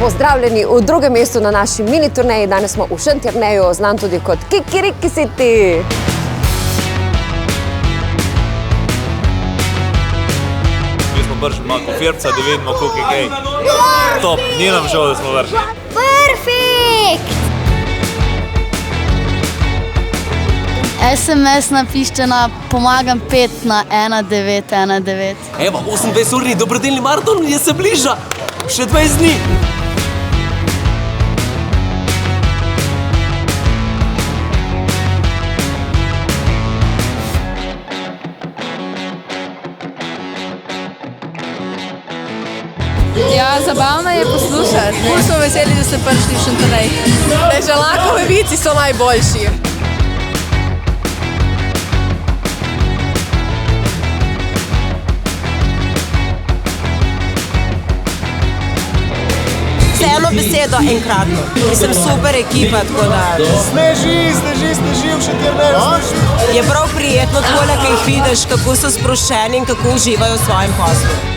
pozdravljeni v drugem mestu na naši mini turneji. Danes smo v Šentjerneju, znan tudi kot Kikiriki City. Mi smo vršili malo kofirca, da vidimo, koliko je kaj. Top, ni nam žal, da smo vršili. Perfekt! SMS napiščena, pomagam 5 na 1919. Evo, 28-urni dobrodelni maraton je se bliža. Še 20 dni. Ja, zabavno je poslušati. Ful smo veseli, da ste prišli v Šentjernej. Deželakovi vici so najboljši. Eno besedo enkratno. Mislim, super ekipa, tako da... Sneži v Šentjerneju. Je prav prijetno tole, kaj jih vidiš, kako so sproščeni in kako uživajo v svojem poslu.